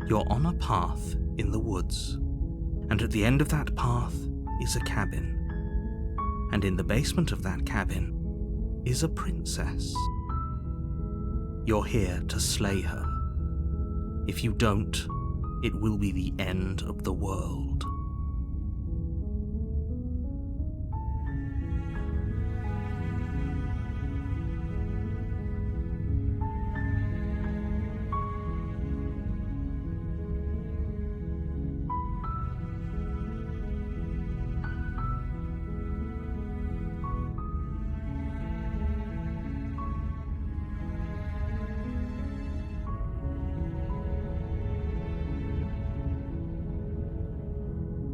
You're on a path in the woods, and at the end of that path is a cabin. And in the basement of that cabin is a princess. You're here to slay her. If you don't, it will be the end of the world.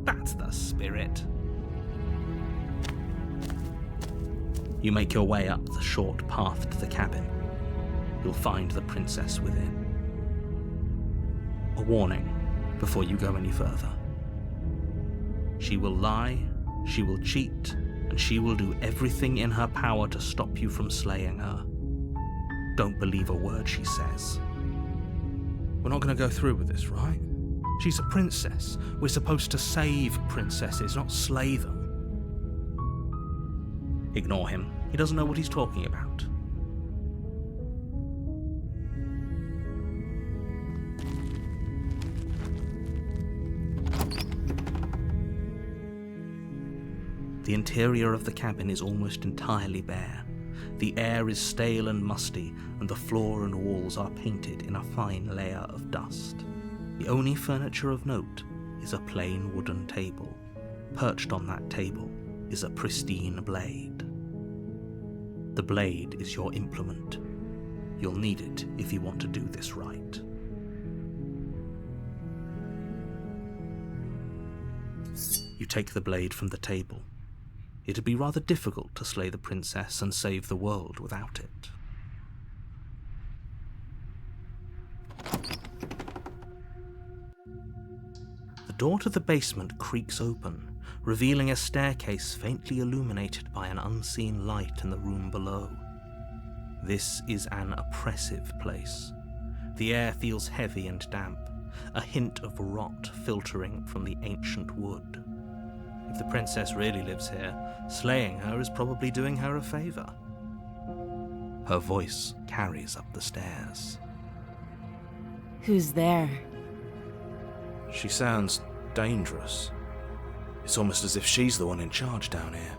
That's the spirit. You make your way up the short path to the cabin. You'll find the princess within. A warning before you go any further. She will lie, she will cheat, and she will do everything in her power to stop you from slaying her. Don't believe a word she says. We're not going to go through with this, right? She's a princess. We're supposed to save princesses, not slay them. Ignore him. He doesn't know what he's talking about. The interior of the cabin is almost entirely bare. The air is stale and musty, and the floor and walls are painted in a fine layer of dust. The only furniture of note is a plain wooden table. Perched on that table is a pristine blade. The blade is your implement. You'll need it if you want to do this right. You take the blade from the table. It'd be rather difficult to slay the princess and save the world without it. The door to the basement creaks open, revealing a staircase faintly illuminated by an unseen light in the room below. This is an oppressive place. The air feels heavy and damp, a hint of rot filtering from the ancient wood. If the princess really lives here, slaying her is probably doing her a favor. Her voice carries up the stairs. Who's there? She sounds dangerous. It's almost as if she's the one in charge down here.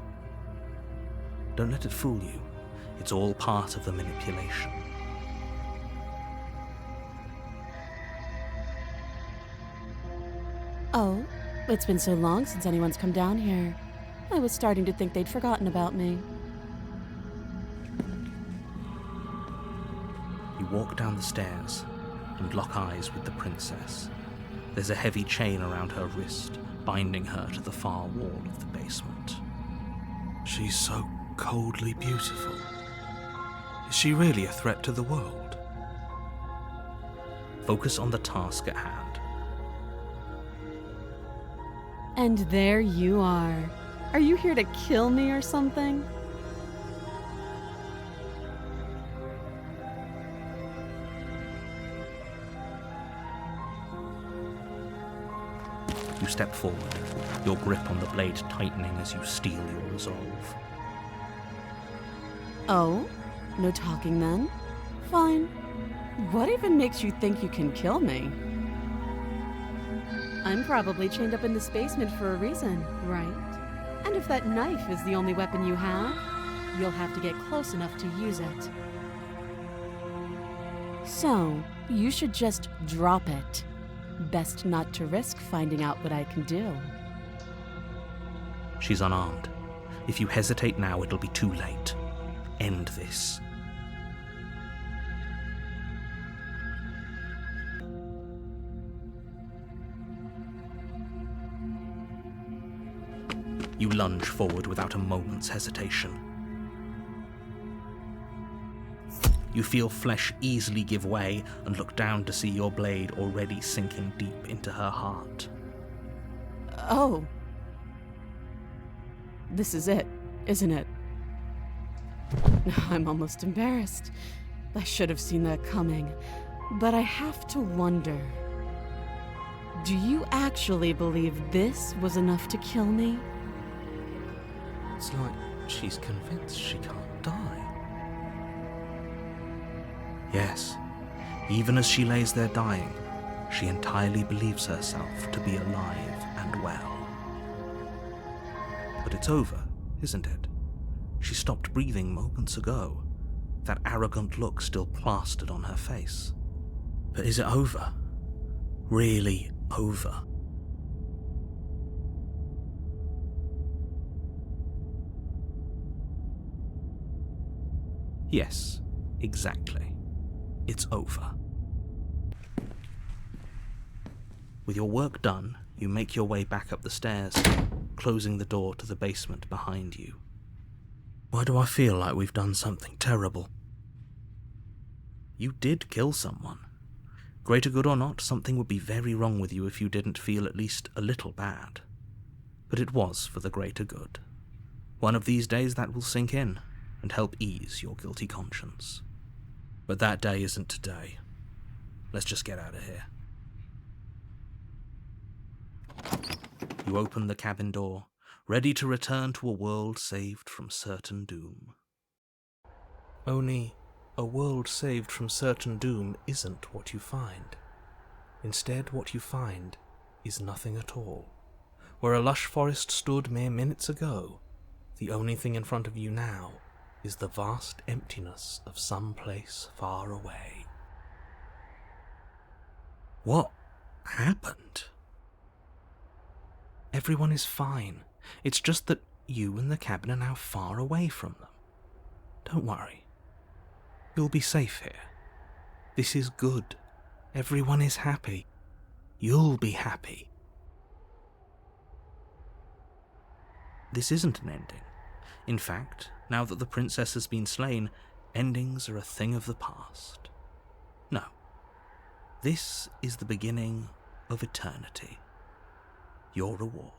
Don't let it fool you. It's all part of the manipulation. Oh, it's been so long since anyone's come down here. I was starting to think they'd forgotten about me. You walk down the stairs and lock eyes with the princess. There's a heavy chain around her wrist, binding her to the far wall of the basement. She's so coldly beautiful. Is she really a threat to the world? Focus on the task at hand. And there you are. Are you here to kill me or something? You step forward, your grip on the blade tightening as you steel your resolve. Oh? No talking then? Fine. What even makes you think you can kill me? I'm probably chained up in this basement for a reason, right? And if that knife is the only weapon you have, you'll have to get close enough to use it. So, you should just drop it. Best not to risk finding out what I can do. She's unarmed. If you hesitate now, it'll be too late. End this. You lunge forward without a moment's hesitation. You feel flesh easily give way and look down to see your blade already sinking deep into her heart. Oh. This is it, isn't it? I'm almost embarrassed. I should have seen that coming. But I have to wonder, Do you actually believe this was enough to kill me? It's like she's convinced she can't die. Yes, even as she lays there dying, she entirely believes herself to be alive and well. But it's over, isn't it? She stopped breathing moments ago, that arrogant look still plastered on her face. But is it over? Really over? Yes, exactly. It's over. With your work done, you make your way back up the stairs, closing the door to the basement behind you. Why do I feel like we've done something terrible? You did kill someone. Greater good or not, something would be very wrong with you if you didn't feel at least a little bad. But it was for the greater good. One of these days that will sink in and help ease your guilty conscience. But that day isn't today. Let's just get out of here. You open the cabin door, ready to return to a world saved from certain doom. Only, a world saved from certain doom isn't what you find. Instead, what you find is nothing at all. Where a lush forest stood mere minutes ago, the only thing in front of you now is the vast emptiness of some place far away. What happened? Everyone is fine. It's just that you and the cabin are now far away from them. Don't worry. You'll be safe here. This is good. Everyone is happy. You'll be happy. This isn't an ending. In fact, now that the princess has been slain, endings are a thing of the past. No. This is the beginning of eternity. Your reward.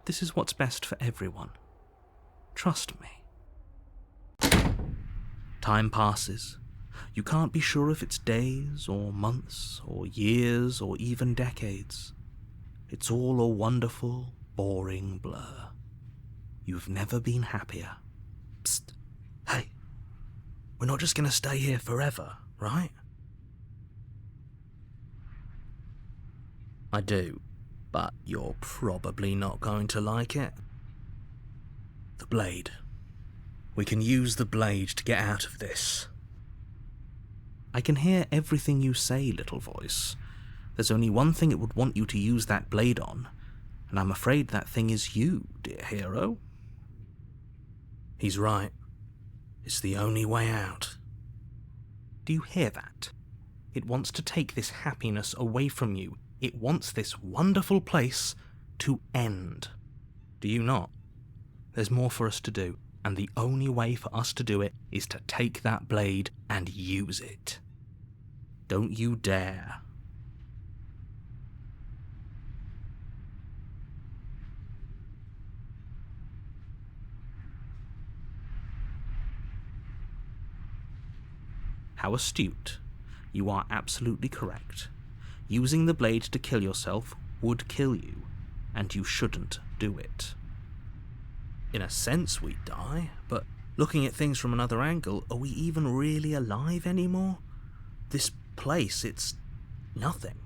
This is what's best for everyone. Trust me. Time passes. You can't be sure if it's days or months or years or even decades. It's all a wonderful, boring blur. You've never been happier. Psst. Hey, we're not just going to stay here forever, right? I do, but you're probably not going to like it. The blade. We can use the blade to get out of this. I can hear everything you say, little voice. There's only one thing it would want you to use that blade on, and I'm afraid that thing is you, dear hero. He's right. It's the only way out. Do you hear that? It wants to take this happiness away from you. It wants this wonderful place to end. Do you not? There's more for us to do, and the only way for us to do it is to take that blade and use it. Don't you dare. How astute. You are absolutely correct. Using the blade to kill yourself would kill you, and you shouldn't do it. In a sense, we die, but looking at things from another angle, are we even really alive anymore? This place, it's nothing.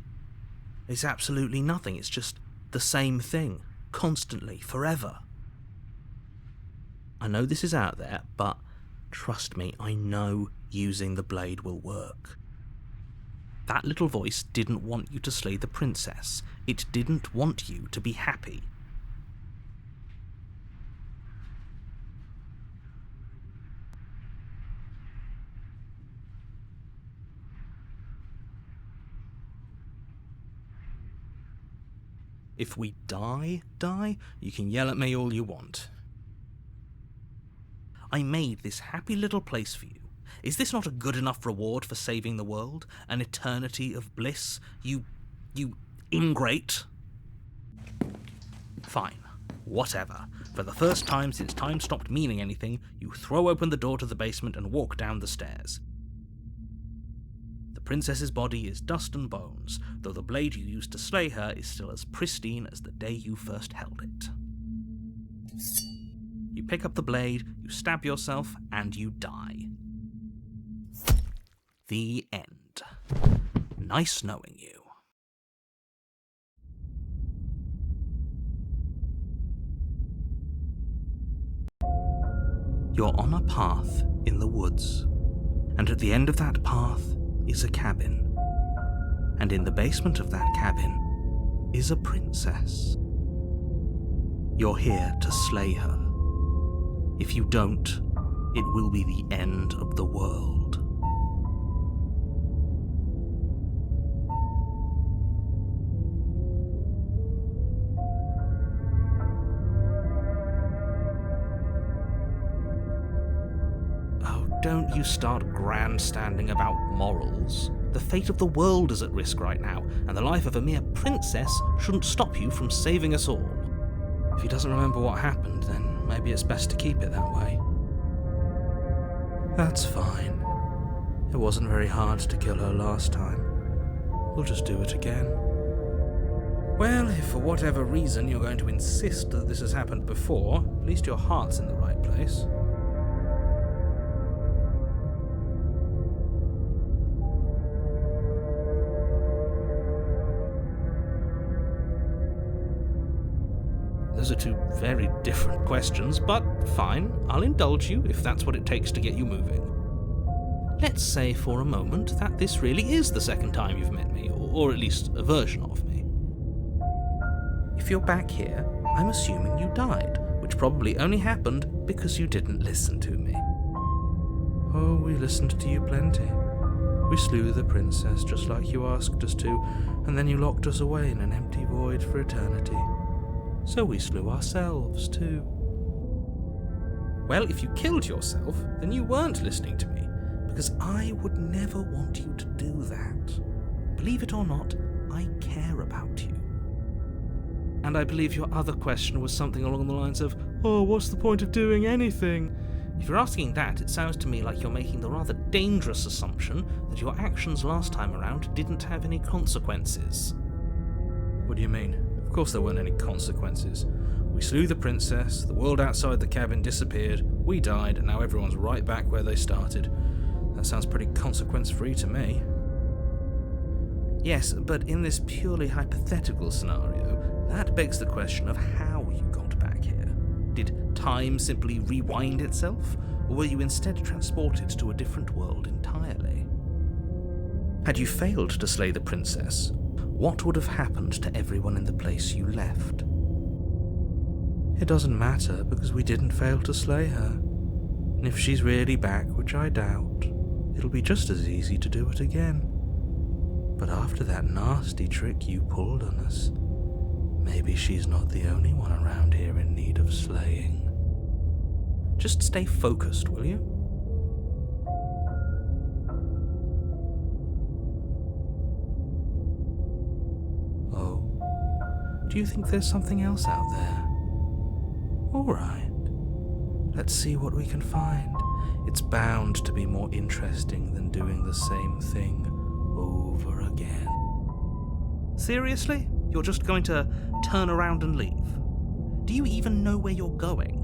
It's absolutely nothing. It's just the same thing, constantly, forever. I know this is out there, but trust me, I know using the blade will work. That little voice didn't want you to slay the princess. It didn't want you to be happy. If we die, you can yell at me all you want. I made this happy little place for you. Is this not a good enough reward for saving the world? An eternity of bliss? You ingrate? Fine. Whatever. For the first time since time stopped meaning anything, you throw open the door to the basement and walk down the stairs. The princess's body is dust and bones, though the blade you used to slay her is still as pristine as the day you first held it. You pick up the blade, you stab yourself, and you die. The end. Nice knowing you. You're on a path in the woods, and at the end of that path is a cabin. And in the basement of that cabin is a princess. You're here to slay her. If you don't, it will be the end of the world. Don't you start grandstanding about morals. The fate of the world is at risk right now, and the life of a mere princess shouldn't stop you from saving us all. If he doesn't remember what happened, then maybe it's best to keep it that way. That's fine. It wasn't very hard to kill her last time. We'll just do it again. Well, if for whatever reason you're going to insist that this has happened before, at least your heart's in the right place. Those are two very different questions, but fine, I'll indulge you if that's what it takes to get you moving. Let's say for a moment that this really is the second time you've met me, or at least a version of me. If you're back here, I'm assuming you died, which probably only happened because you didn't listen to me. Oh, we listened to you plenty. We slew the princess just like you asked us to, and then you locked us away in an empty void for eternity. So we slew ourselves, too. Well, if you killed yourself, then you weren't listening to me, because I would never want you to do that. Believe it or not, I care about you. And I believe your other question was something along the lines of, oh, what's the point of doing anything? If you're asking that, it sounds to me like you're making the rather dangerous assumption that your actions last time around didn't have any consequences. What do you mean? Of course there weren't any consequences. We slew the princess, the world outside the cabin disappeared, we died, and now everyone's right back where they started. That sounds pretty consequence-free to me. Yes, but in this purely hypothetical scenario, that begs the question of how you got back here. Did time simply rewind itself, or were you instead transported to a different world entirely? Had you failed to slay the princess, what would have happened to everyone in the place you left? It doesn't matter, because we didn't fail to slay her. And if she's really back, which I doubt, it'll be just as easy to do it again. But after that nasty trick you pulled on us, maybe she's not the only one around here in need of slaying. Just stay focused, will you? Do you think there's something else out there? All right. Let's see what we can find. It's bound to be more interesting than doing the same thing over again. Seriously? You're just going to turn around and leave? Do you even know where you're going?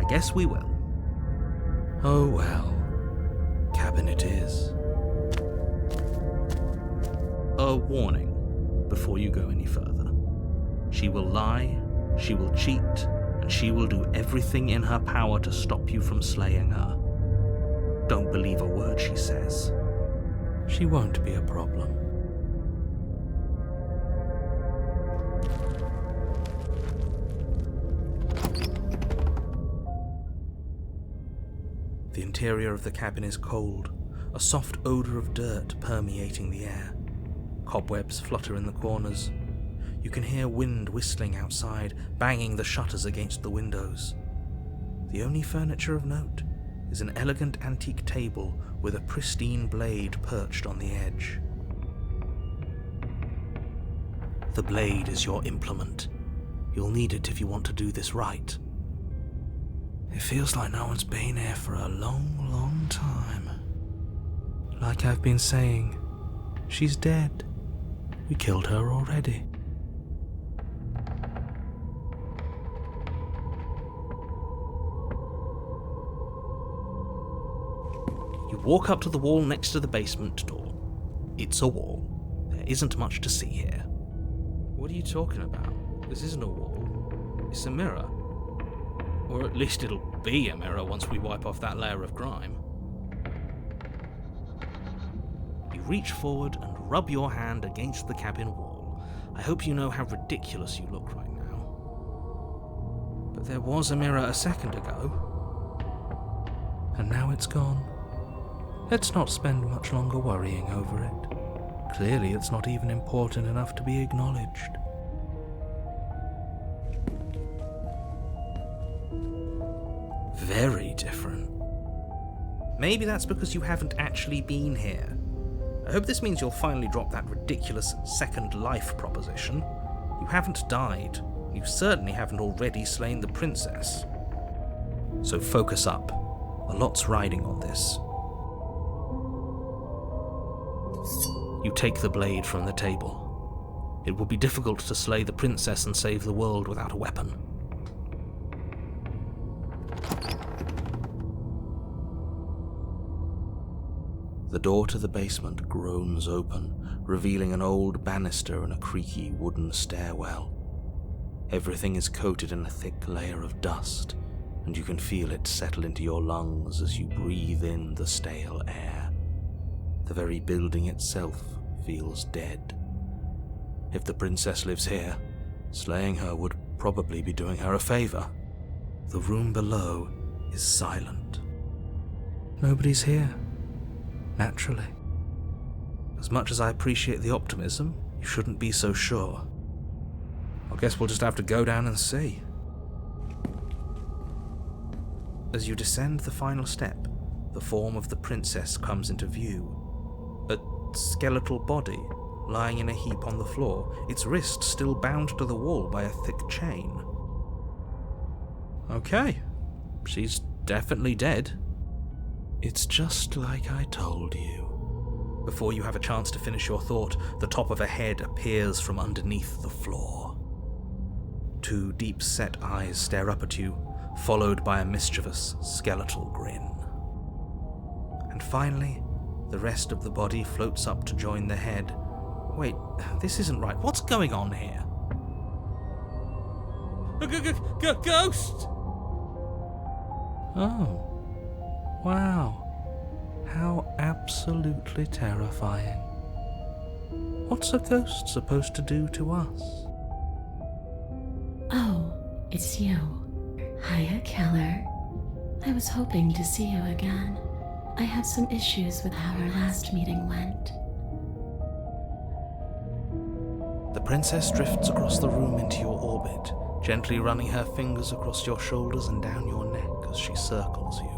Guess we will. Oh well. Cabin it is. A warning before you go any further. She will lie, she will cheat, and she will do everything in her power to stop you from slaying her. Don't believe a word she says. She won't be a problem. The interior of the cabin is cold, a soft odour of dirt permeating the air. Cobwebs flutter in the corners. You can hear wind whistling outside, banging the shutters against the windows. The only furniture of note is an elegant antique table with a pristine blade perched on the edge. The blade is your implement. You'll need it if you want to do this right. It feels like no one's been here for a long, long time. Like I've been saying, she's dead. We killed her already. You walk up to the wall next to the basement door. It's a wall. There isn't much to see here. What are you talking about? This isn't a wall. It's a mirror. Or at least it'll be a mirror once we wipe off that layer of grime. You reach forward and rub your hand against the cabin wall. I hope you know how ridiculous you look right now. But there was a mirror a second ago. And now it's gone. Let's not spend much longer worrying over it. Clearly it's not even important enough to be acknowledged. Very different. Maybe that's because you haven't actually been here. I hope this means you'll finally drop that ridiculous second life proposition. You haven't died. You certainly haven't already slain the princess. So focus up. A lot's riding on this. You take the blade from the table. It will be difficult to slay the princess and save the world without a weapon. The door to the basement groans open, revealing an old banister and a creaky wooden stairwell. Everything is coated in a thick layer of dust, and you can feel it settle into your lungs as you breathe in the stale air. The very building itself feels dead. If the princess lives here, slaying her would probably be doing her a favor. The room below is silent. Nobody's here. Naturally. As much as I appreciate the optimism, you shouldn't be so sure. I guess we'll just have to go down and see. As you descend the final step, the form of the princess comes into view. A skeletal body lying in a heap on the floor, its wrist still bound to the wall by a thick chain. Okay, she's definitely dead. It's just like I told you. Before you have a chance to finish your thought, the top of a head appears from underneath the floor. Two deep-set eyes stare up at you, followed by a mischievous, skeletal grin. And finally, the rest of the body floats up to join the head. Wait, this isn't right. What's going on here? A ghost! Oh. Wow. How absolutely terrifying. What's a ghost supposed to do to us? Oh, it's you. Hiya, Keller. I was hoping to see you again. I have some issues with how our last meeting went. The princess drifts across the room into your orbit, gently running her fingers across your shoulders and down your neck as she circles you.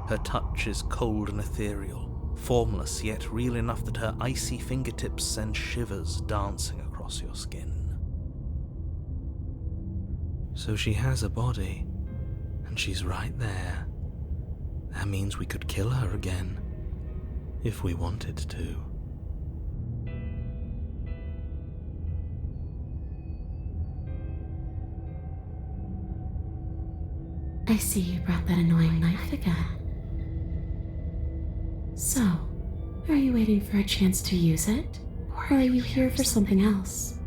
Her touch is cold and ethereal, formless yet real enough that her icy fingertips send shivers dancing across your skin. So she has a body, and she's right there. That means we could kill her again, if we wanted to. I see you brought that annoying knife again. So, are you waiting for a chance to use it? Or are you here for something else?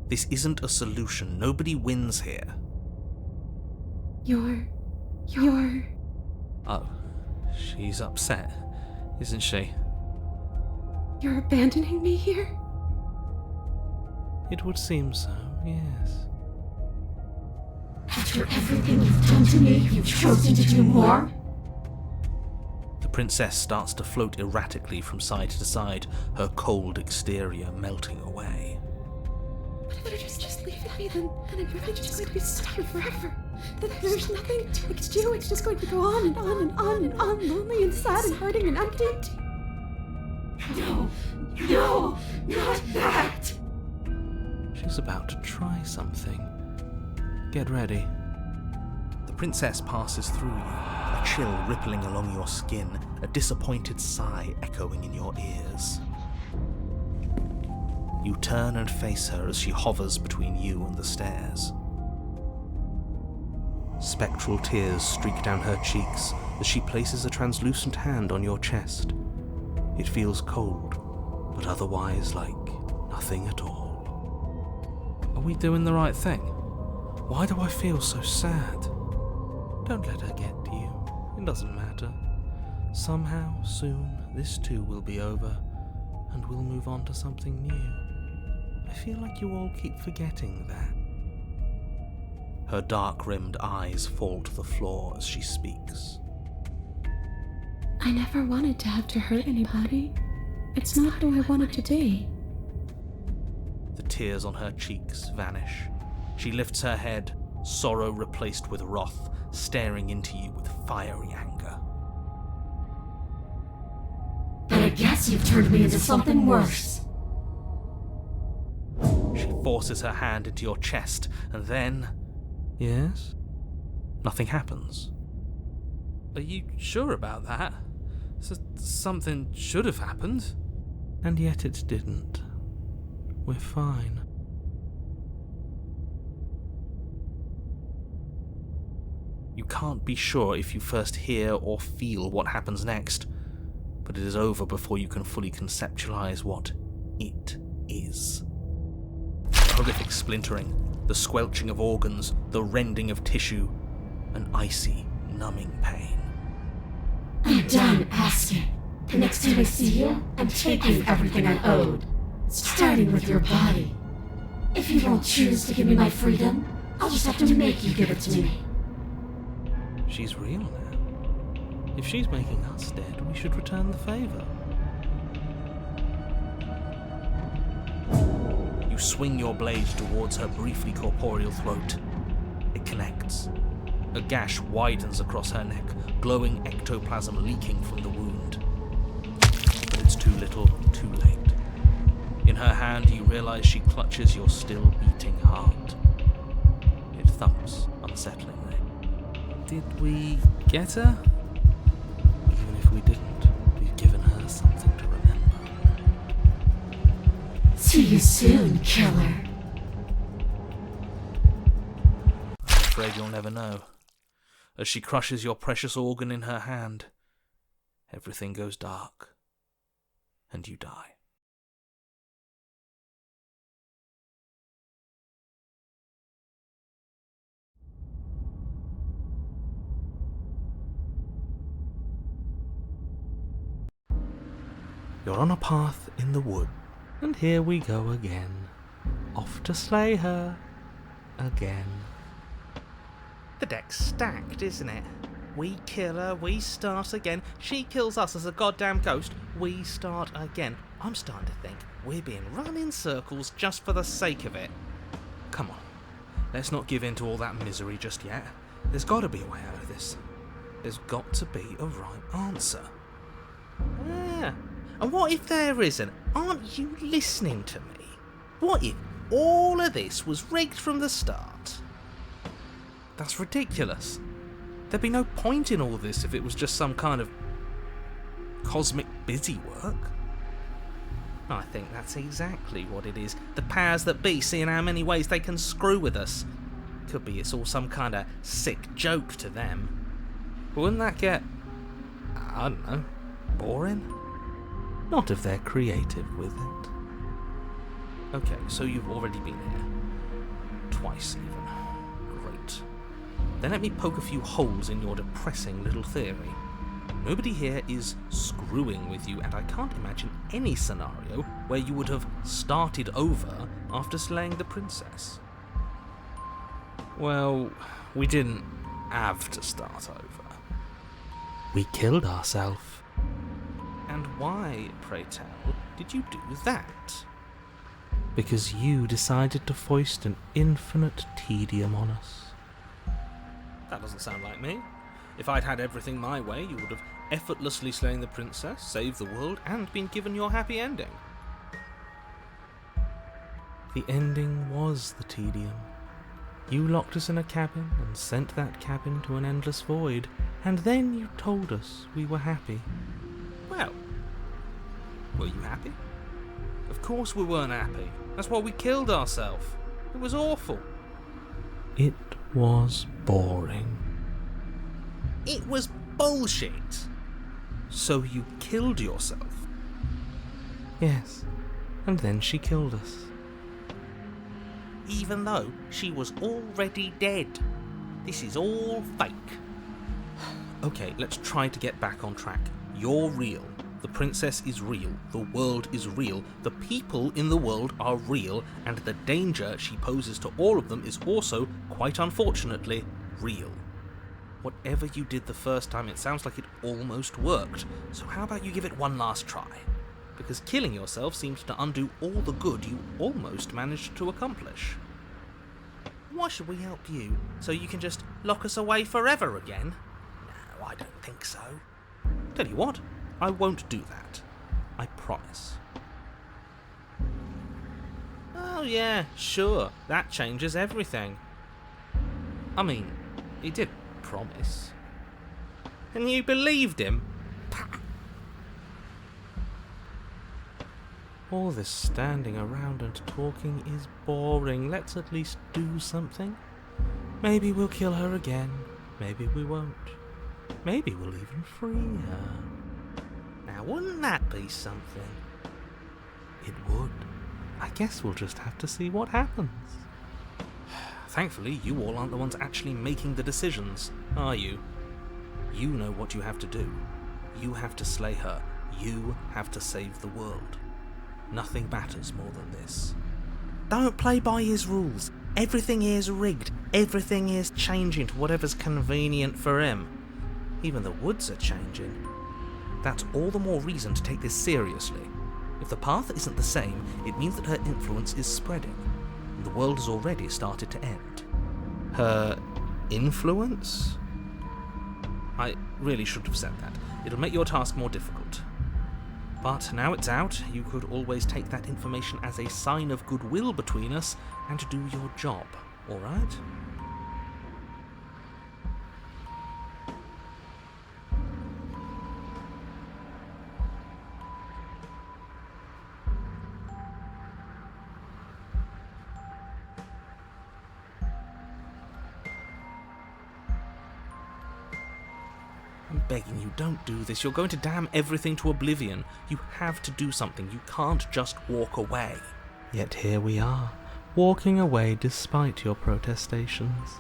This isn't a solution. Nobody wins here. You're... Oh, she's upset, isn't she? You're abandoning me here? It would seem so, yes. After everything you've done to me, you've chosen to do more? The princess starts to float erratically from side to side, her cold exterior melting away. But if you just leave me, then I'm really just going to be stuck here forever. There's nothing we can do. It's just going to go on and on and on and on, lonely and sad and hurting and empty. No, not that! She's about to try something. Get ready. The princess passes through you, a chill rippling along your skin, a disappointed sigh echoing in your ears. You turn and face her as she hovers between you and the stairs. Spectral tears streak down her cheeks as she places a translucent hand on your chest. It feels cold, but otherwise like nothing at all. Are we doing the right thing? Why do I feel so sad? Don't let her get to you. It doesn't matter. Somehow, soon, this too will be over, and we'll move on to something new. I feel like you all keep forgetting that. Her dark-rimmed eyes fall to the floor as she speaks. I never wanted to have to hurt anybody. It's not who I wanted to be. The tears on her cheeks vanish. She lifts her head, sorrow replaced with wrath, staring into you with fiery anger. But I guess you've turned me into something worse. She forces her hand into your chest, and then... Yes? Nothing happens. Are you sure about that? Something should have happened. And yet it didn't. We're fine. You can't be sure if you first hear or feel what happens next, but it is over before you can fully conceptualize what it is. Horrific splintering, the squelching of organs, the rending of tissue, an icy, numbing pain. I'm done asking. The next time I see you, I'm taking everything I owed, starting with your body. If you won't choose to give me my freedom, I'll just have to make you give it to me. She's real now. If she's making us dead, we should return the favor. You swing your blade towards her briefly corporeal throat. It connects. A gash widens across her neck, glowing ectoplasm leaking from the wound. But it's too little, too late. In her hand, you realize she clutches your still beating heart. It thumps unsettlingly. Did we get her? Even if we didn't, we've given her something to remember. See you soon, killer. I'm afraid you'll never know. As she crushes your precious organ in her hand, everything goes dark, and you die. You're on a path in the wood, and here we go again. Off to slay her. Again. The deck's stacked, isn't it? We kill her, we start again. She kills us as a goddamn ghost, we start again. I'm starting to think we're being run in circles just for the sake of it. Come on, let's not give in to all that misery just yet. There's got to be a way out of this. There's got to be a right answer. Yeah. And what if there isn't? Aren't you listening to me? What if all of this was rigged from the start? That's ridiculous. There'd be no point in all this if it was just some kind of cosmic busy work. I think that's exactly what it is. The powers that be, seeing how many ways they can screw with us. Could be it's all some kind of sick joke to them. But wouldn't that get, I don't know, boring? Not if they're creative with it. Okay, so you've already been here. twice even. Great. Then let me poke a few holes in your depressing little theory. Nobody here is screwing with you, and I can't imagine any scenario where you would have started over after slaying the princess. Well, we didn't have to start over. We killed ourselves. And why, pray tell, did you do that? Because you decided to foist an infinite tedium on us. That doesn't sound like me. If I'd had everything my way, you would have effortlessly slain the princess, saved the world, and been given your happy ending. The ending was the tedium. You locked us in a cabin and sent that cabin to an endless void, and then you told us we were happy. Well, were you happy? Of course we weren't happy. That's why we killed ourselves. It was awful. It was boring. It was bullshit. So you killed yourself? Yes, and then she killed us. Even though she was already dead. This is all fake. Okay, let's try to get back on track. You're real. The princess is real. The world is real. The people in the world are real. And the danger she poses to all of them is also, quite unfortunately, real. Whatever you did the first time, it sounds like it almost worked. So how about you give it one last try? Because killing yourself seems to undo all the good you almost managed to accomplish. Why should we help you? So you can just lock us away forever again? No, I don't think so. Tell you what, I won't do that. I promise. Oh yeah, sure, that changes everything. I mean, he did promise. And you believed him? All this standing around and talking is boring. Let's at least do something. Maybe we'll kill her again. Maybe we won't. Maybe we'll even free her. Now, wouldn't that be something? It would. I guess we'll just have to see what happens. Thankfully, you all aren't the ones actually making the decisions, are you? You know what you have to do. You have to slay her. You have to save the world. Nothing matters more than this. Don't play by his rules. Everything here's rigged. Everything here's changing to whatever's convenient for him. Even the woods are changing. That's all the more reason to take this seriously. If the path isn't the same, it means that her influence is spreading, and the world has already started to end. Her influence? I really shouldn't have said that. It'll make your task more difficult. But now it's out, you could always take that information as a sign of goodwill between us and do your job, alright? I'm begging you, don't do this. You're going to damn everything to oblivion. You have to do something. You can't just walk away. Yet here we are, walking away despite your protestations.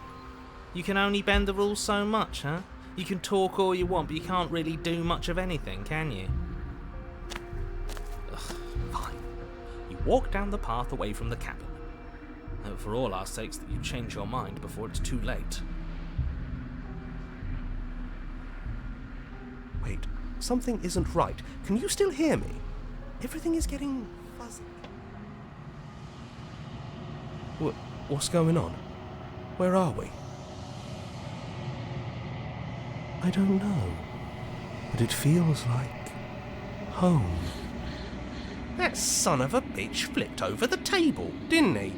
You can only bend the rules so much, huh? You can talk all you want, but you can't really do much of anything, can you? Ugh, fine. You walk down the path away from the cabin. And for all our sakes that you change your mind before it's too late. Wait, something isn't right. Can you still hear me? Everything is getting fuzzy. What's going on? Where are we? I don't know, but it feels like home. That son of a bitch flipped over the table, didn't he?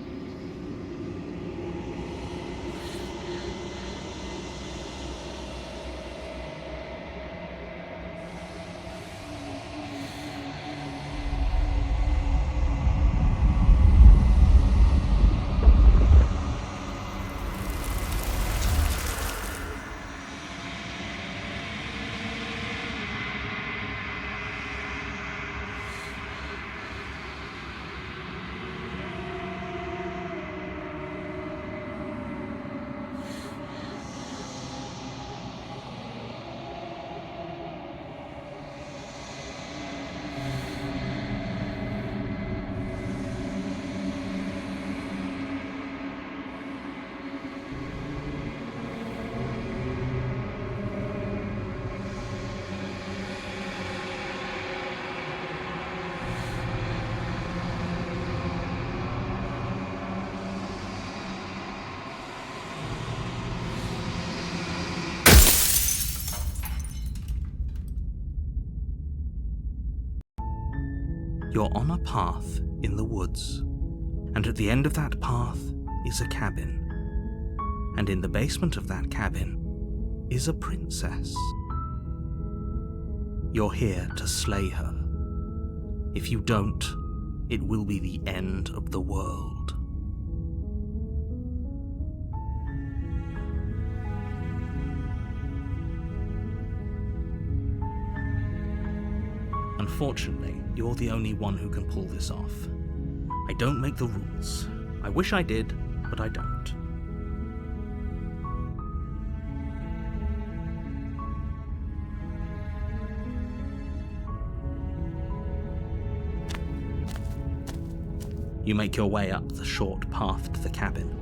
You're on a path in the woods, and at the end of that path is a cabin. And in the basement of that cabin is a princess. You're here to slay her. If you don't, it will be the end of the world. Unfortunately, you're the only one who can pull this off. I don't make the rules. I wish I did, but I don't. You make your way up the short path to the cabin.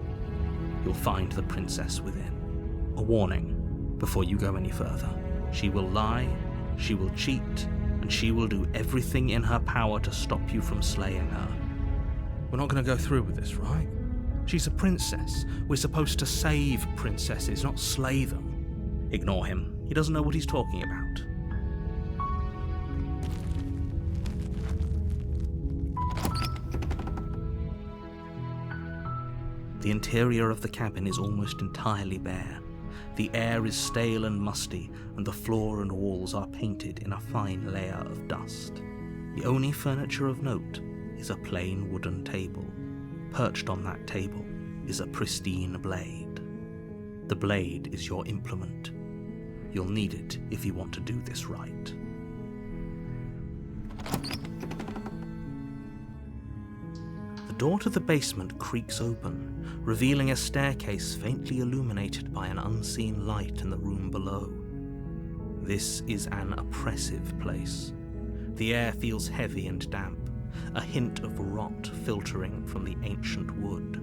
You'll find the princess within. A warning before you go any further. She will lie, she will cheat, and she will do everything in her power to stop you from slaying her. We're not going to go through with this, right? She's a princess. We're supposed to save princesses, not slay them. Ignore him. He doesn't know what he's talking about. The interior of the cabin is almost entirely bare. The air is stale and musty, and the floor and walls are painted in a fine layer of dust. The only furniture of note is a plain wooden table. Perched on that table is a pristine blade. The blade is your implement. You'll need it if you want to do this right. The door to the basement creaks open, revealing a staircase faintly illuminated by an unseen light in the room below. This is an oppressive place. The air feels heavy and damp, a hint of rot filtering from the ancient wood.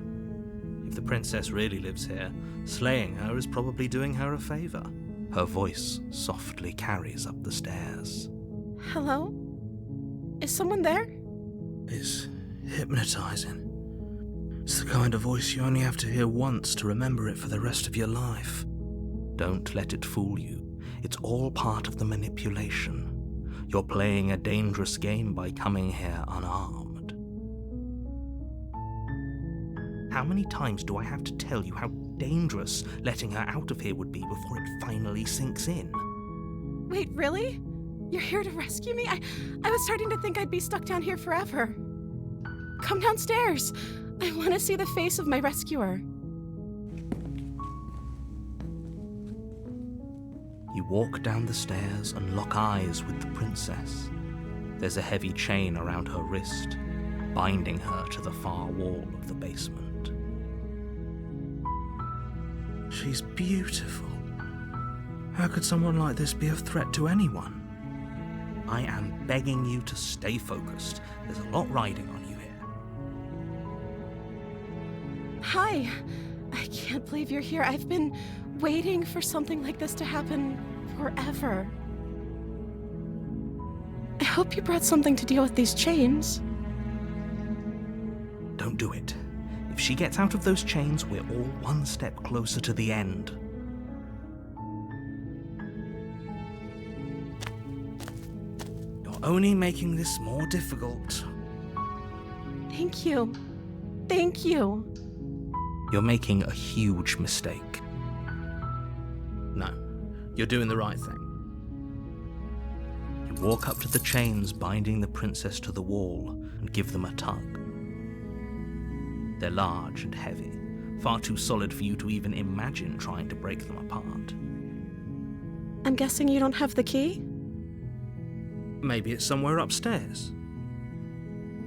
If the princess really lives here, slaying her is probably doing her a favor. Her voice softly carries up the stairs. Hello? Is someone there? It's hypnotizing. It's the kind of voice you only have to hear once to remember it for the rest of your life. Don't let it fool you. It's all part of the manipulation. You're playing a dangerous game by coming here unarmed. How many times do I have to tell you how dangerous letting her out of here would be before it finally sinks in? Wait, really? You're here to rescue me? I was starting to think I'd be stuck down here forever. Come downstairs. I want to see the face of my rescuer. You walk down the stairs and lock eyes with the princess. There's a heavy chain around her wrist, binding her to the far wall of the basement. She's beautiful. How could someone like this be a threat to anyone? I am begging you to stay focused. There's a lot riding on you here. Hi. I can't believe you're here. I've been waiting for something like this to happen forever. I hope you brought something to deal with these chains. Don't do it. If she gets out of those chains, we're all one step closer to the end. You're only making this more difficult. Thank you. Thank you. You're making a huge mistake. No, you're doing the right thing. You walk up to the chains binding the princess to the wall and give them a tug. They're large and heavy, far too solid for you to even imagine trying to break them apart. I'm guessing you don't have the key? Maybe it's somewhere upstairs.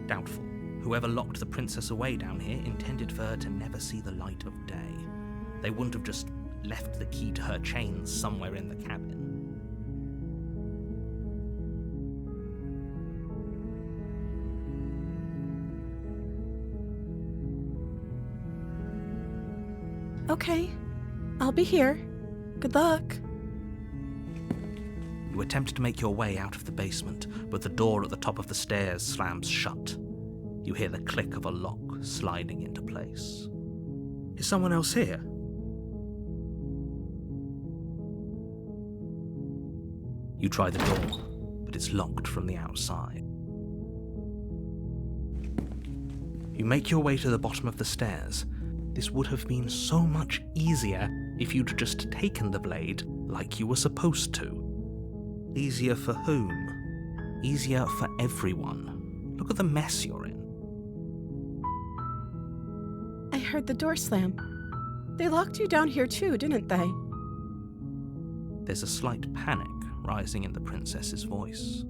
Doubtful. Whoever locked the princess away down here intended for her to never see the light of day. They wouldn't have just left the key to her chains somewhere in the cabin. Okay, I'll be here. Good luck. You attempt to make your way out of the basement, but the door at the top of the stairs slams shut. You hear the click of a lock sliding into place. Is someone else here? You try the door, but it's locked from the outside. You make your way to the bottom of the stairs. This would have been so much easier if you'd just taken the blade like you were supposed to. Easier for whom? Easier for everyone. Look at the mess you're in. I heard the door slam. They locked you down here too, didn't they? There's a slight panic rising in the princess's voice.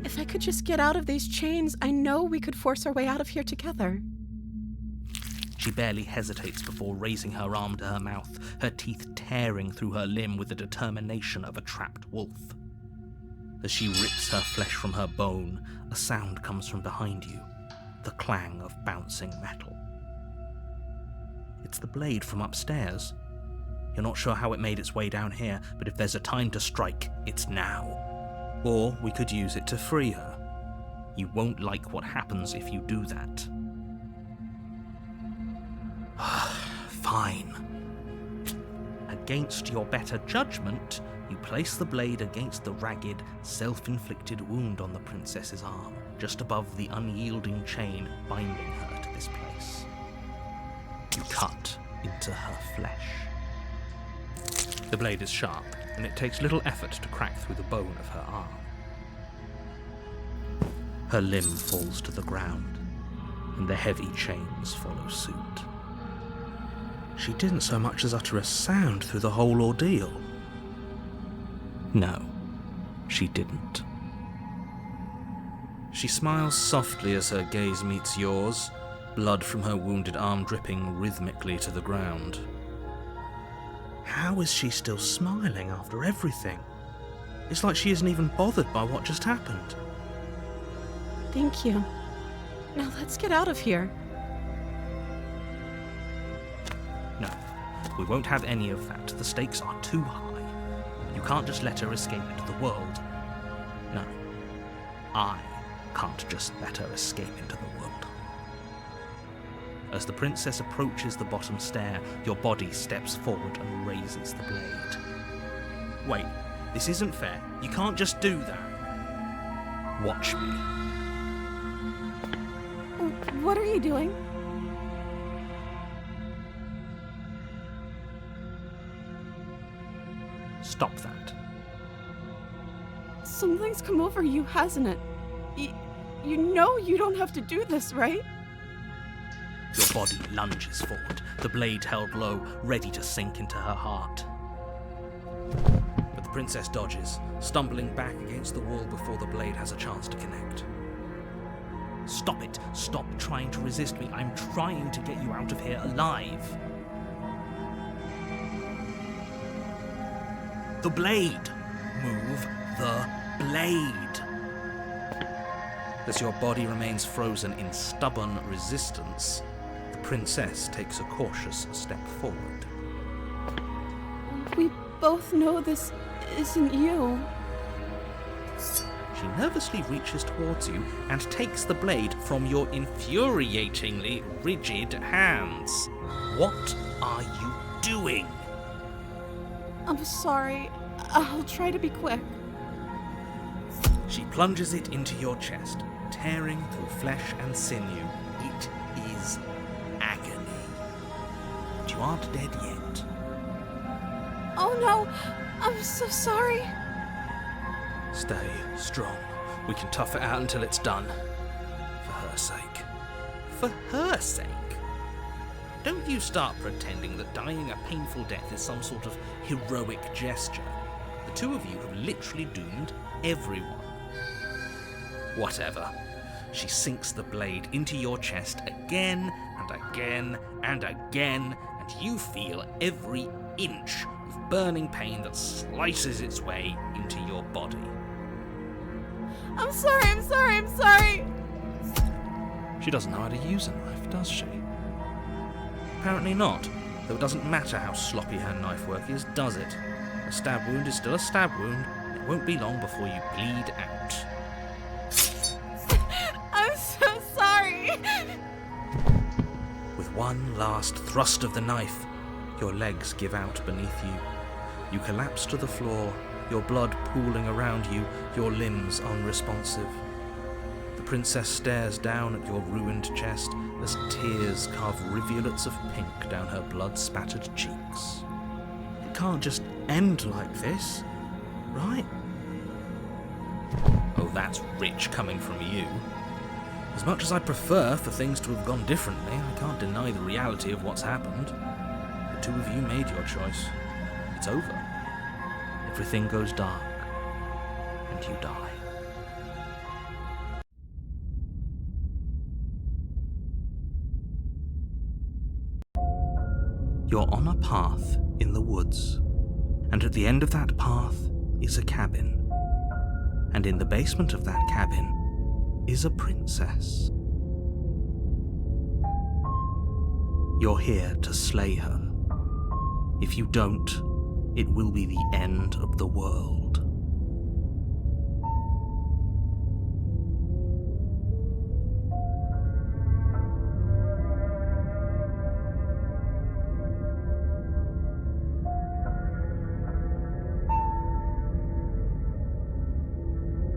If I could just get out of these chains, I know we could force our way out of here together. She barely hesitates before raising her arm to her mouth, her teeth tearing through her limb with the determination of a trapped wolf. As she rips her flesh from her bone, a sound comes from behind you, the clang of bouncing metal. It's the blade from upstairs. You're not sure how it made its way down here, but if there's a time to strike, it's now. Or we could use it to free her. You won't like what happens if you do that. Fine. Against your better judgment, you place the blade against the ragged, self-inflicted wound on the princess's arm, just above the unyielding chain binding her to this place. You cut into her flesh. The blade is sharp, and it takes little effort to crack through the bone of her arm. Her limb falls to the ground, and the heavy chains follow suit. She didn't so much as utter a sound through the whole ordeal. No, she didn't. She smiles softly as her gaze meets yours, blood from her wounded arm dripping rhythmically to the ground. How is she still smiling after everything? It's like she isn't even bothered by what just happened. Thank you. Now let's get out of here. No, we won't have any of that. The stakes are too high. You can't just let her escape into the world. No, I can't just let her escape into the world. As the princess approaches the bottom stair, your body steps forward and raises the blade. Wait, this isn't fair. You can't just do that. Watch me. What are you doing? Stop that. Something's come over you, hasn't it? You know you don't have to do this, right? Your body lunges forward, the blade held low, ready to sink into her heart. But the princess dodges, stumbling back against the wall before the blade has a chance to connect. Stop it! Stop trying to resist me. I'm trying to get you out of here alive. The blade! Move the blade! As your body remains frozen in stubborn resistance, the princess takes a cautious step forward. We both know this isn't you. She nervously reaches towards you and takes the blade from your infuriatingly rigid hands. What are you doing? I'm sorry. I'll try to be quick. She plunges it into your chest, tearing through flesh and sinew. It is agony. But you aren't dead yet. Oh no! I'm so sorry. Stay strong. We can tough it out until it's done. For her sake. For her sake? Don't you start pretending that dying a painful death is some sort of heroic gesture. The two of you have literally doomed everyone. Whatever. She sinks the blade into your chest again and again and again, and you feel every inch of burning pain that slices its way into your body. I'm sorry. She doesn't know how to use a knife, does she? Apparently not, though it doesn't matter how sloppy her knife work is, does it? A stab wound is still a stab wound, and it won't be long before you bleed out. I'm so sorry. With one last thrust of the knife, your legs give out beneath you. You collapse to the floor, your blood pooling around you, your limbs unresponsive. The princess stares down at your ruined chest as tears carve rivulets of pink down her blood-spattered cheeks. It can't just end like this, right? Oh, that's rich coming from you. As much as I prefer for things to have gone differently, I can't deny the reality of what's happened. The two of you made your choice. It's over. Everything goes dark, and you die. You're on a path in the woods, and at the end of that path is a cabin. And in the basement of that cabin is a princess. You're here to slay her. If you don't, it will be the end of the world.